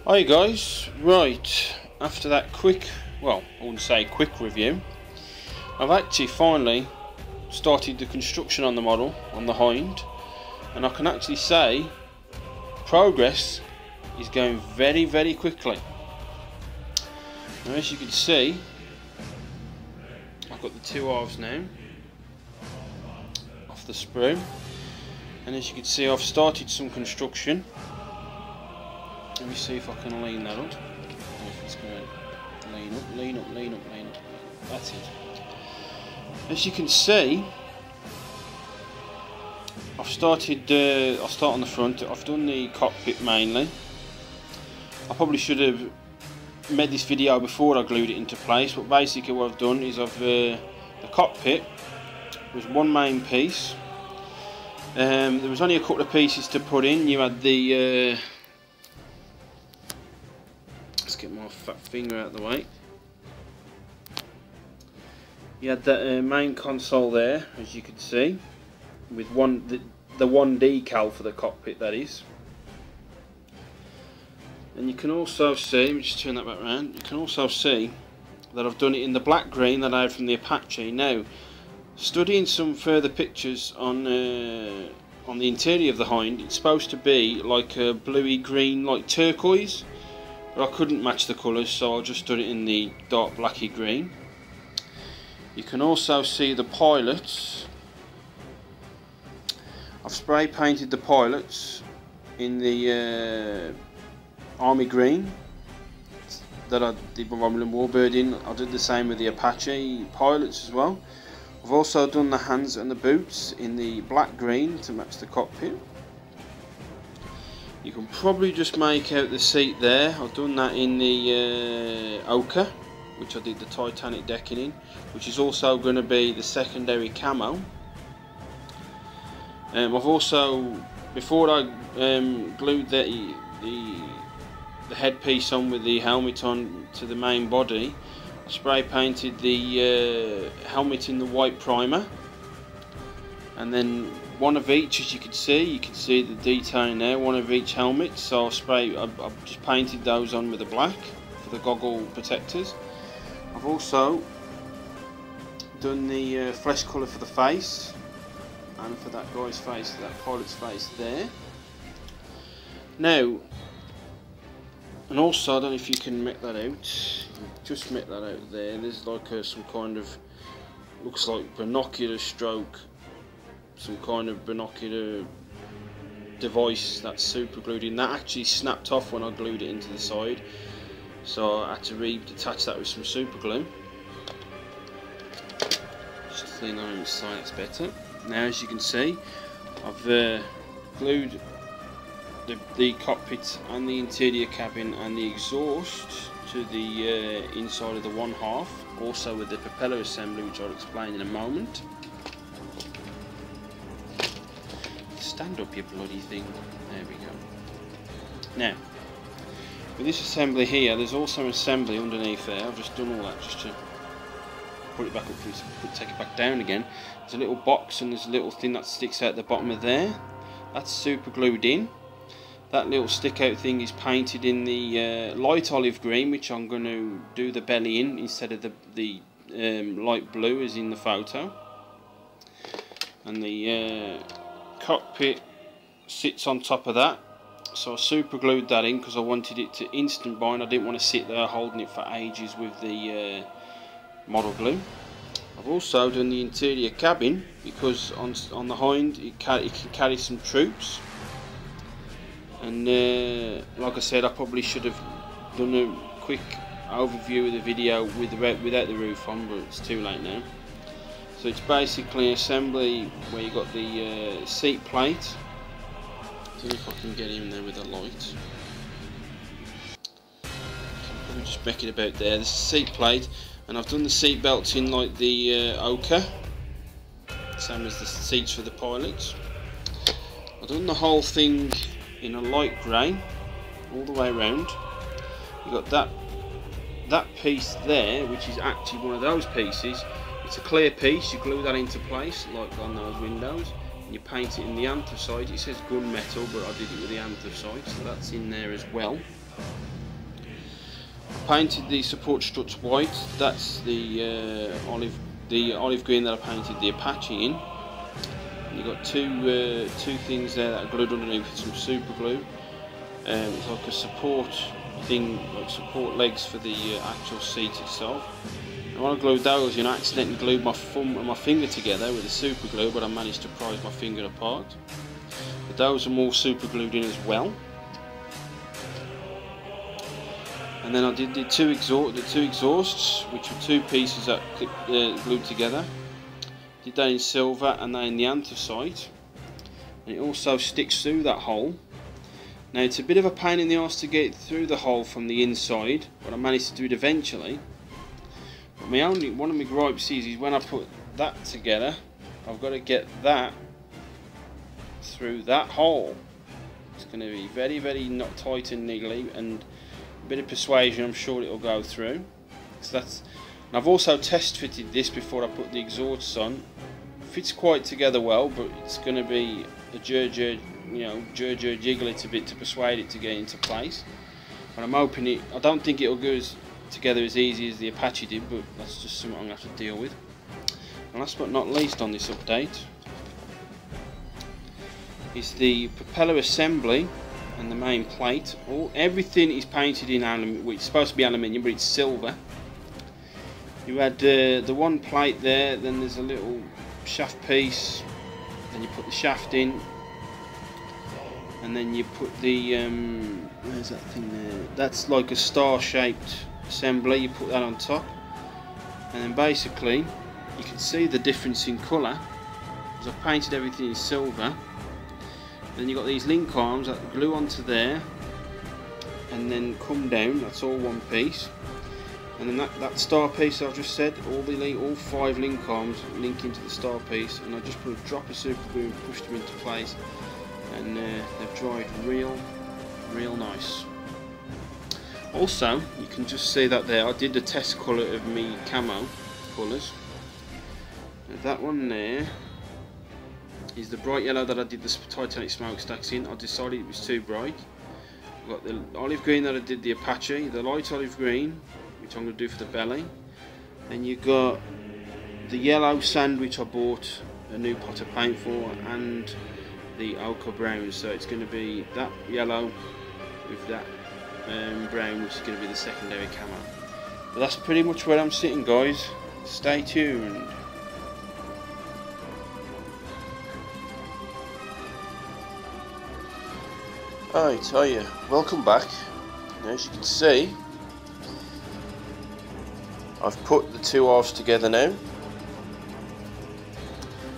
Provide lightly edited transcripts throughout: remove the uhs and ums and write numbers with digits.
Hi guys, right, after that quick, well, I wouldn't say quick review, I've actually finally started the construction on the model, on the Hind, and I can actually say progress is going very quickly. Now as you can see, I've got the two halves now off the sprue, and as you can see I've started some construction. Let me see if I can lean that up. If it's going to lean up. That's it. As you can see, I've started. I'll start on the front. I've done the cockpit mainly. I probably should have made this video before I glued it into place, but basically what I've done is the cockpit was one main piece. There was only a couple of pieces to put in. You had the let's get my fat finger out of the way. You had that main console there, as you can see, with the one decal for the cockpit, that is. And you can also see, let me just turn that back around, you can also see that I've done it in the black green that I had from the Apache. Now, studying some further pictures on the interior of the Hind, it's supposed to be like a bluey green, like turquoise. But I couldn't match the colours, so I just done it in the dark blacky green. You can also see the pilots. I've spray painted the pilots in the army green that I did my Romulan Warbird in. I did the same with the Apache pilots as well. I've also done the hands and the boots in the black green to match the cockpit. You can probably just make out the seat there. I've done that in the ochre, which I did the titanic decking in, which is also going to be the secondary camo. I've also, before I glued the headpiece on with the helmet on to the main body, I spray painted the helmet in the white primer, and then one of each, as you can see the detailing there, one of each helmet. So I've just painted those on with the black for the goggle protectors. I've also done the flesh colour for the face, and for that guy's face, that pilot's face there. Now, and also, I don't know if you can make that out, just make that out there, there's like some kind of, looks like binocular stroke, some kind of binocular device that's super glued in. That actually snapped off when I glued it into the side, so I had to reattach that with some super glue. Just lean on the side, that's better. Now as you can see, I've glued the cockpit and the interior cabin and the exhaust to the inside of the one half, also with the propeller assembly, which I'll explain in a moment. Stand up, you bloody thing. There we go. Now, with this assembly here, there's also an assembly underneath there. I've just done all that just to put it back up, take it back down again. There's a little box and there's a little thing that sticks out the bottom of there. That's super glued in. That little stick out thing is painted in the light olive green, which I'm going to do the belly in instead of the light blue as in the photo. And the cockpit sits on top of that, so I super glued that in because I wanted it to instant bind. I didn't want to sit there holding it for ages with the model glue. I've also done the interior cabin because on the Hind it can carry some troops, and like I said, I probably should have done a quick overview of the video without the roof on, but it's too late now. So it's basically an assembly where you got the seat plate. I don't know if I can get in there with a light. Let me just make it about there. There's a seat plate, and I've done the seat belts in like the ochre, same as the seats for the pilots. I've done the whole thing in a light grey all the way around. You got that piece there, which is actually one of those pieces. It's a clear piece, you glue that into place like on those windows, and you paint it in the anthracite. It says gunmetal, but I did it with the anthracite, so that's in there as well. painted the support struts white. That's the olive green that I painted the Apache in. And you've got two things there that are glued underneath with some super glue. It's like a support thing, like support legs for the actual seat itself. And when I glued those in, I accidentally glued my thumb and my finger together with the super glue, but I managed to prise my finger apart. But those are more super glued in as well. And then I did the two exhausts, which were two pieces that glued together. Did that in silver and that in the anthracite. And it also sticks through that hole. Now it's a bit of a pain in the arse to get through the hole from the inside, but I managed to do it eventually. But one of my gripes is when I put that together, I've got to get that through that hole. It's going to be very, very not tight and niggly, and a bit of persuasion, I'm sure it will go through. So that's. And I've also test fitted this before I put the exhausts on. It fits quite together well, but it's going to be a jiggle it a bit to persuade it to get into place. And I'm hoping I don't think it'll go together as easy as the Apache did, but that's just something I'm going to have to deal with. And last but not least on this update is the propeller assembly and the main plate. Everything is painted in aluminium. Well, it's supposed to be aluminium, but it's silver. You had the one plate there, then there's a little shaft piece, then you put the shaft in, and then you put the where's that thing there? That's like a star-shaped assembly. You put that on top, and then basically you can see the difference in colour because I've painted everything in silver. Then you've got these link arms that glue onto there and then come down. That's all one piece. And then that star piece I've just said, all 5 link arms link into the star piece, and I just put a drop of super glue and pushed them into place, and they've dried real nice. Also, you can just see that there, I did the test colour of me camo colours. That one there is the bright yellow that I did the Titanic smokestacks in. I decided it was too bright. I've got the olive green that I did the Apache, the light olive green, which I'm going to do for the belly. Then you've got the yellow sand, which I bought a new pot of paint for, and the ochre brown. So it's going to be that yellow with that brown, which is going to be the secondary camo. But that's pretty much where I'm sitting, guys. Stay tuned. Right, welcome back. Now, as you can see, I've put the two halves together now.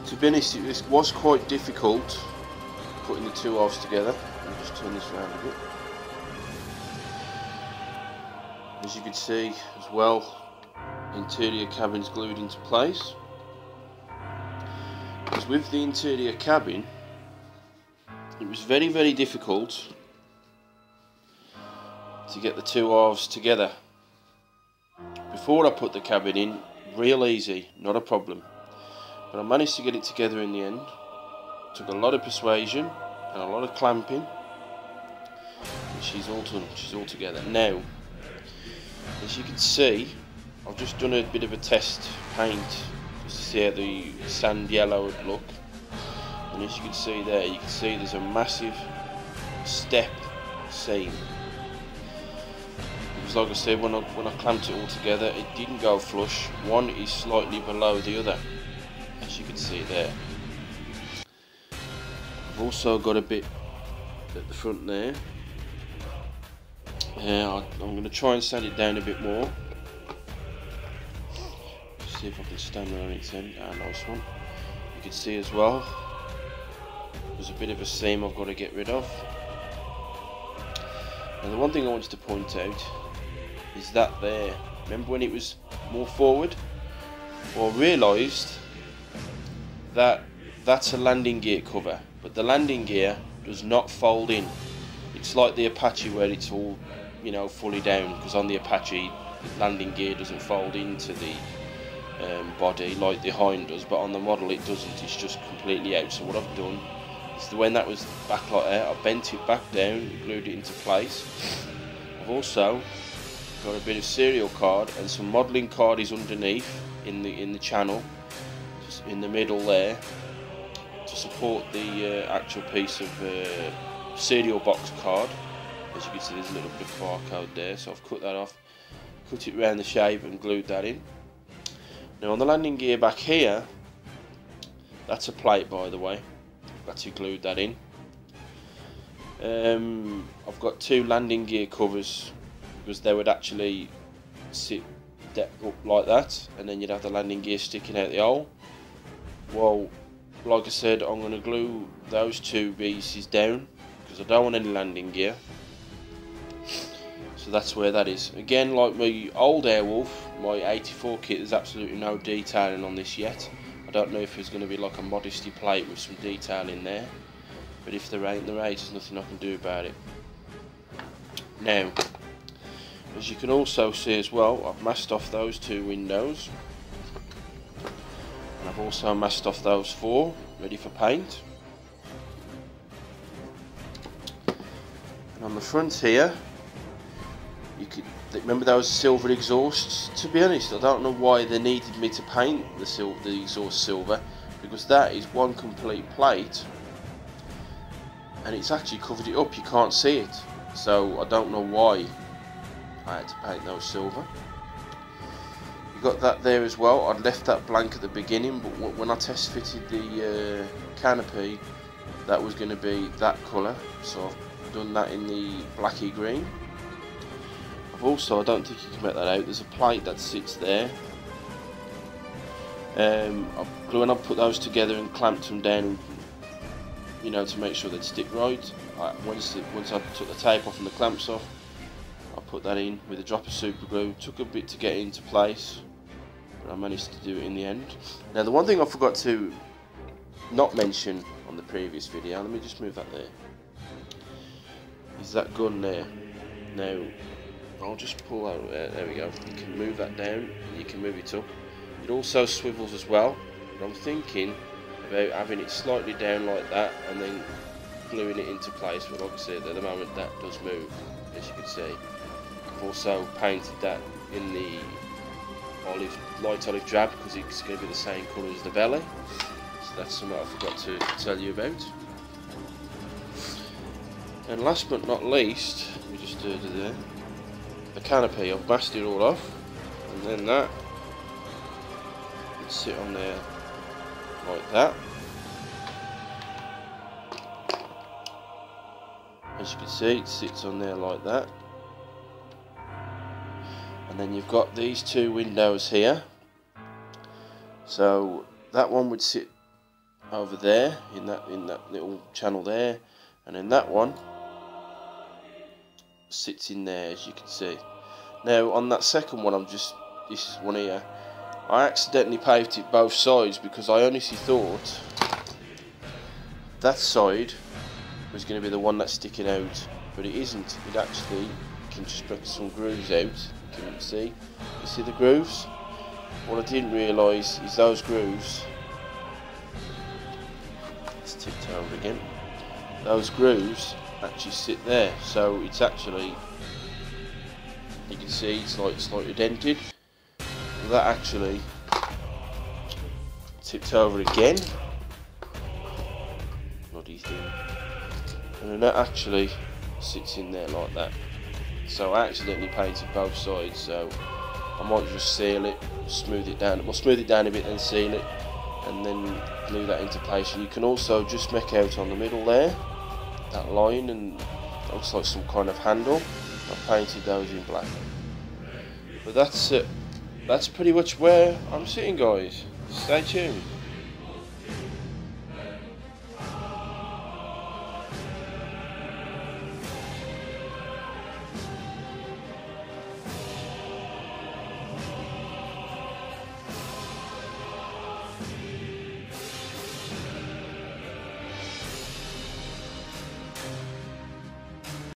To be honest, it was quite difficult putting the two halves together. Let me just turn this around a bit. As you can see as well, the interior cabin's glued into place. Because with the interior cabin, it was very, very difficult to get the two halves together. Before I put the cabin in, real easy, not a problem. But I managed to get it together in the end. It took a lot of persuasion and a lot of clamping. And she's all done, she's all together. Now, as you can see, I've just done a bit of a test paint just to see how the sand yellow would look. And as you can see there, you can see there's a massive step seam. Because like I said, when I clamped it all together, it didn't go flush. One is slightly below the other, as you can see there. I've also got a bit at the front there. I'm going to try and sand it down a bit more. See if I can stand on its end. Nice one. You can see as well, there's a bit of a seam I've got to get rid of. And the one thing I wanted to point out is that there. Remember when it was more forward? Well, I realised that that's a landing gear cover, but the landing gear does not fold in. It's like the Apache where it's all, you know, fully down, because on the Apache the landing gear doesn't fold into the body like the Hind does, but on the model it doesn't, it's just completely out. So what I've done is when that was back like that, I bent it back down, glued it into place. I've also got a bit of serial card and some modelling card is underneath in the channel, just in the middle there, to support the actual piece of serial box card. As you can see, there's a little bit of barcode there, so I've cut that off, cut it around the shape and glued that in. Now on the landing gear back here, that's a plate, by the way. I've actually glued that in. I've got two landing gear covers because they would actually sit up like that, and then you'd have the landing gear sticking out the hole. Well, like I said, I'm going to glue those two pieces down because I don't want any landing gear. So that's where that is. Again, like my old Airwolf, my 84 kit, there's absolutely no detailing on this yet. I don't know if there's going to be like a modesty plate with some detail in there, but if there ain't, there's nothing I can do about it. Now, as you can also see as well, I've masked off those two windows, and I've also masked off those four, ready for paint. And on the front here, you could remember those silver exhausts. To be honest, I don't know why they needed me to paint the exhaust silver, because that is one complete plate and it's actually covered it up, you can't see it. So I don't know why I had to paint those silver. You got that there as well. I'd left that blank at the beginning, but when I test fitted the canopy, that was going to be that colour, so I've done that in the blacky green. Also, I don't think you can make that out, there's a plate that sits there. When I put those together and clamped them down, you know, to make sure they'd stick right, once I took the tape off and the clamps off, I put that in with a drop of super glue. Took a bit to get into place, but I managed to do it in the end. Now the one thing I forgot to not mention on the previous video, let me just move that there, is that gun there. Now I'll just pull out, there we go, you can move that down, you can move it up. It also swivels as well, but I'm thinking about having it slightly down like that and then gluing it into place, but like I said, at the moment that does move, as you can see. I've also painted that in the light olive drab because it's going to be the same colour as the belly, so that's something I forgot to tell you about. And last but not least, let me just do it there. The canopy, I've masked it all off, and then that would sit on there like that. As you can see, it sits on there like that. And then you've got these two windows here. So that one would sit over there in that little channel there, and then that one sits in there, as you can see. Now on that second one, this one here, I accidentally paved it both sides because I honestly thought that side was going to be the one that's sticking out, but it isn't. It actually, you can just make some grooves out. You can see the grooves. What I didn't realise is those grooves, let's tiptoe over again, those grooves actually sit there, so it's actually, you can see it's like slightly dented. That actually tipped over again, bloody thing, and then that actually sits in there like that. So I accidentally painted both sides, so I might just seal it, smooth it down, well, smooth it down a bit and seal it, and then glue that into place. And you can also just make out on the middle there, that line, and that looks like some kind of handle. I painted those in black. But that's it. That's pretty much where I'm sitting, guys. Stay tuned.